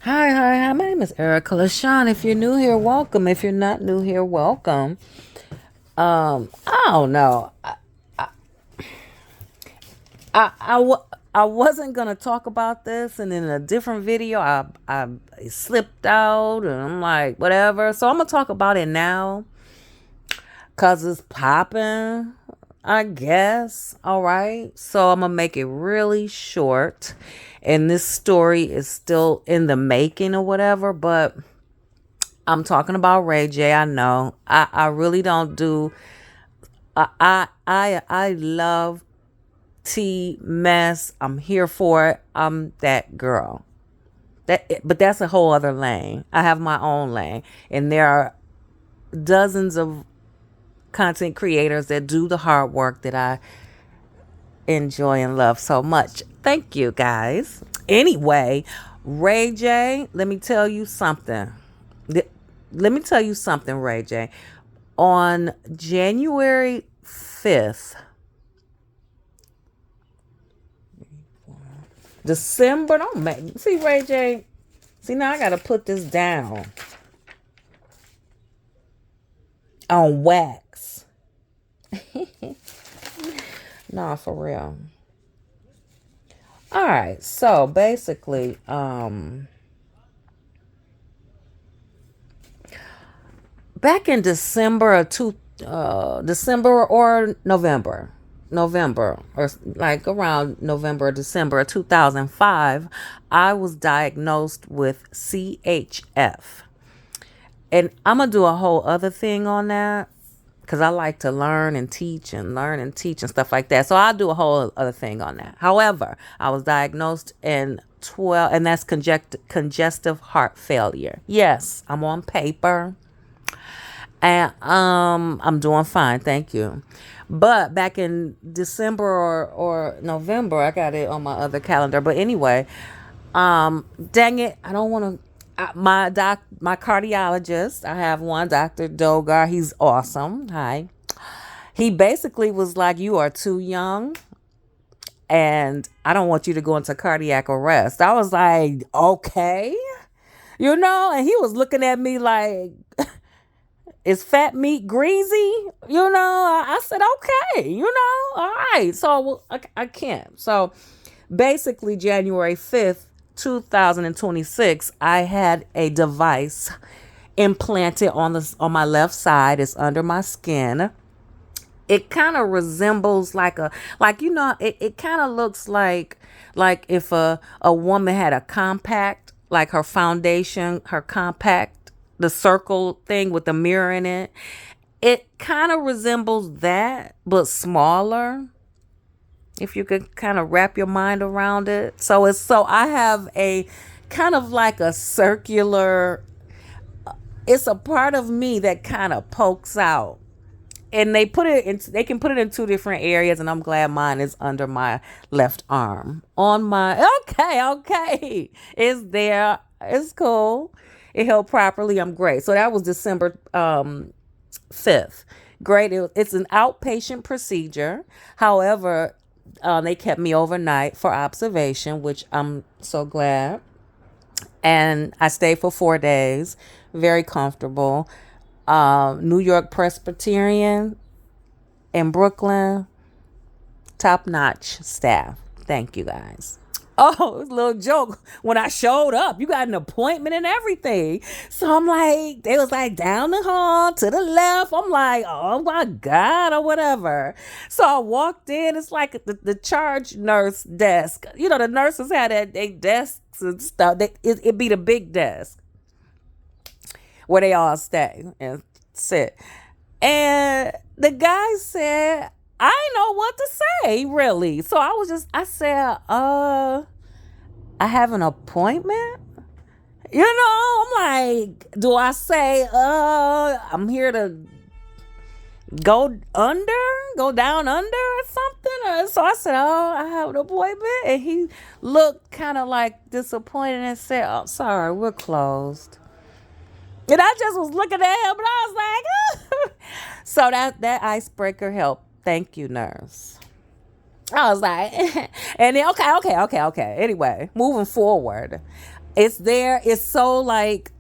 Hi. My name is Erica LaShawn. If you're new here, welcome. If you're not new here, welcome. I don't know. I, I, wa- I wasn't gonna talk about this, and in a different video, I slipped out, and I'm like, whatever. So I'm gonna talk about it now, cause it's popping. I guess. All right. So I'm gonna make it really short, and this story is still in the making or whatever, but. I'm talking about Ray J. I know. I really don't do. I love tea mess. I'm here for it. I'm that girl. But that's a whole other lane. I have my own lane, and there are dozens of content creators that do the hard work that I enjoy and love so much. Thank you, guys. Anyway, Ray J. Let me tell you something. Th- Let me tell you something, Ray J. On January 5th, December, don't make, see, Ray J, see, now I got to put this down on wax. Nah, for real. All right, so basically, back in December or November or like around November or December of 2005, I was diagnosed with CHF. And I'm gonna do a whole other thing on that because I like to learn and teach and stuff like that. So I'll do a whole other thing on that. However, I was diagnosed in 12, and that's congestive heart failure. Yes, I'm on paper. And I'm doing fine, thank you. But back in December or November, I got it on my other calendar. But anyway, dang it, I don't want to. My cardiologist, I have one, Dr. Dogar. He's awesome. Hi. He basically was like, "You are too young, and I don't want you to go into cardiac arrest." I was like, "Okay." And he was looking at me like, is fat meat greasy? I said, okay, all right. So I can't. So basically, January 5th, 2026, I had a device implanted on my left side. It's under my skin. It kind of resembles it kind of looks like if a woman had a compact, like her foundation, her compact, the circle thing with the mirror in it. It kind of resembles that, but smaller. If you could kind of wrap your mind around it. So I have a kind of like a circular, it's a part of me that kind of pokes out. And they can put it in two different areas, and I'm glad mine is under my left arm. On my okay. It's there. It's cool. It held properly. I'm great. So that was December 5th. Great. It's an outpatient procedure. However, they kept me overnight for observation, which I'm so glad. And I stayed for 4 days. Very comfortable. New York Presbyterian in Brooklyn, top notch staff. Thank you, guys. Oh, it was a little joke when I showed up. You got an appointment and everything. So I'm like, they was like down the hall to the left. I'm like, oh my God, or whatever. So I walked in. It's like the charge nurse desk. The nurses had they desks and stuff. It be the big desk where they all stay and sit. And the guy said, I didn't know what to say, really. So I said, I have an appointment? I'm like, do I say, I'm here to go under, go down under or something? So I said, oh, I have an appointment. And he looked kind of like disappointed and said, oh, sorry, we're closed. And I just was looking at him, and I was like, so that icebreaker helped. Thank you, nurse. I was like, and then okay. Anyway, moving forward, It's there. It's so like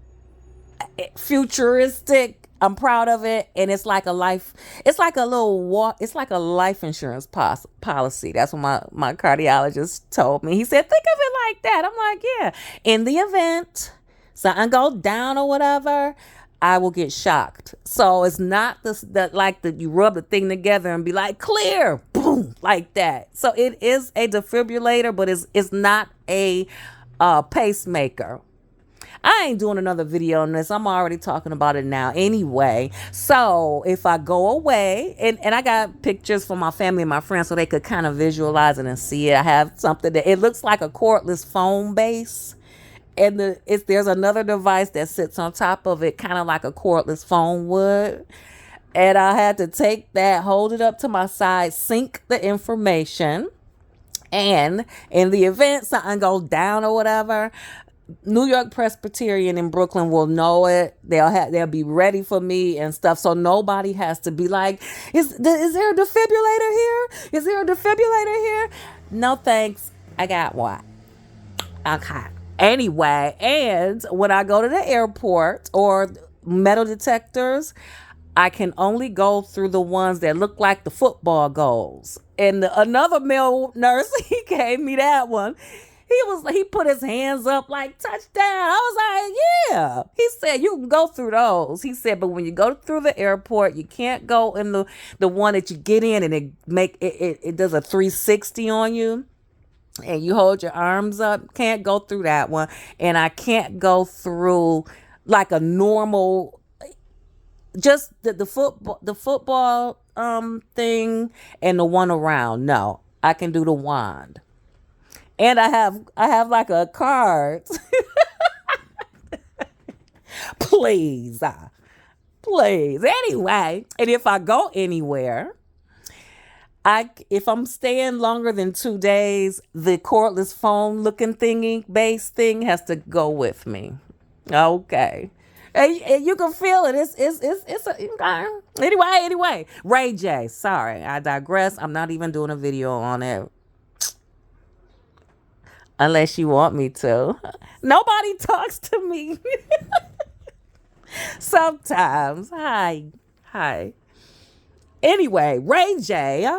futuristic. I'm proud of it, and it's like a life. It's like a little walk. It's like a life insurance policy. That's what my cardiologist told me. He said, "Think of it like that." I'm like, "Yeah." In the event something go down or whatever, I will get shocked. So it's not this that like that you rub the thing together and be like clear, boom, like that. So it is a defibrillator, but it's not a pacemaker. I ain't doing another video on this. I'm already talking about it now anyway. So if I go away, and I got pictures for my family and my friends so they could kind of visualize it and see it. I have something that it looks like a cordless phone base. And there's another device that sits on top of it, kind of like a cordless phone would. And I had to take that, hold it up to my side, sync the information. And in the event something goes down or whatever, New York Presbyterian in Brooklyn will know it. They'll be ready for me and stuff. So nobody has to be like, is there a defibrillator here? Is there a defibrillator here? No thanks. I got one. Okay. Anyway, and when I go to the airport or metal detectors, I can only go through the ones that look like the football goals. And another male nurse, he gave me that one. He put his hands up like touchdown. I was like, yeah. He said you can go through those. He said, but when you go through the airport, you can't go in the one that you get in and it does a 360 on you. And you hold your arms up. Can't go through that one. And I can't go through like a normal, just the football thing and the one around. No, I can do the wand. And I have like a card. Please. Please. Anyway, and if I go anywhere, if I'm staying longer than 2 days, the cordless phone looking thingy base thing has to go with me. Okay. And you can feel it. Anyway. Ray J. Sorry, I digress. I'm not even doing a video on it. Unless you want me to. Nobody talks to me. Sometimes. Hi. Anyway, Ray J.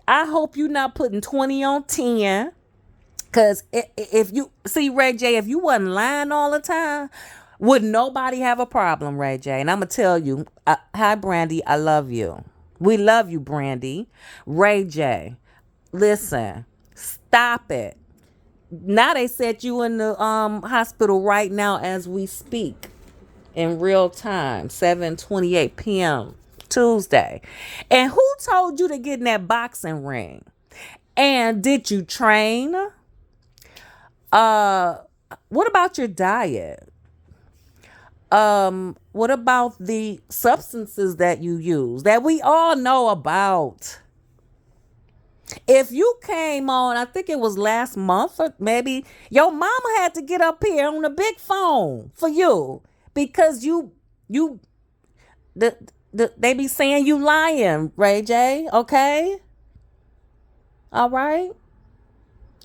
I hope you're not putting 20 on 10. Because if you see Ray J, if you wasn't lying all the time, would nobody have a problem, Ray J? And I'm going to tell you, hi, Brandy, I love you. We love you, Brandy. Ray J, listen, stop it. Now they set you in the hospital right now as we speak in real time, 7:28 p.m. Tuesday. And who told you to get in that boxing ring? And did you train? What about your diet? What about the substances that you use that we all know about? If you came on, I think it was last month or maybe your mama had to get up here on the big phone for you because they be saying you lying, Ray J. Okay. All right.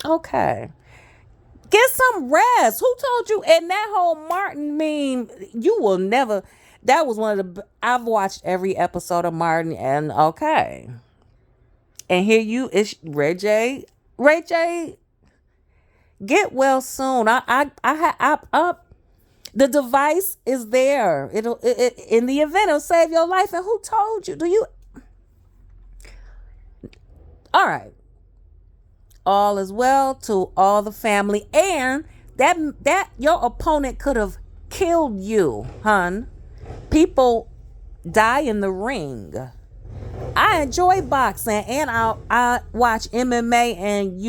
Okay. Get some rest. Who told you? And that whole Martin meme, you will never. That was one of the. I've watched every episode of Martin, and okay. And here it's Ray J. Ray J. Get well soon. The device is there. It in the event it'll save your life. And who told you? Do you? All right. All is well to all the family, and that your opponent could have killed you, hun. People die in the ring. I enjoy boxing, and I watch MMA and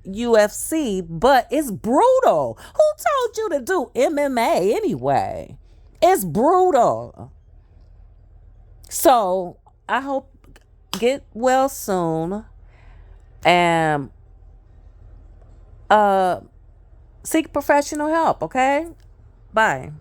UFC, but it's brutal. Who told you to do MMA anyway? It's brutal. So I hope get well soon, and seek professional help. Okay, bye.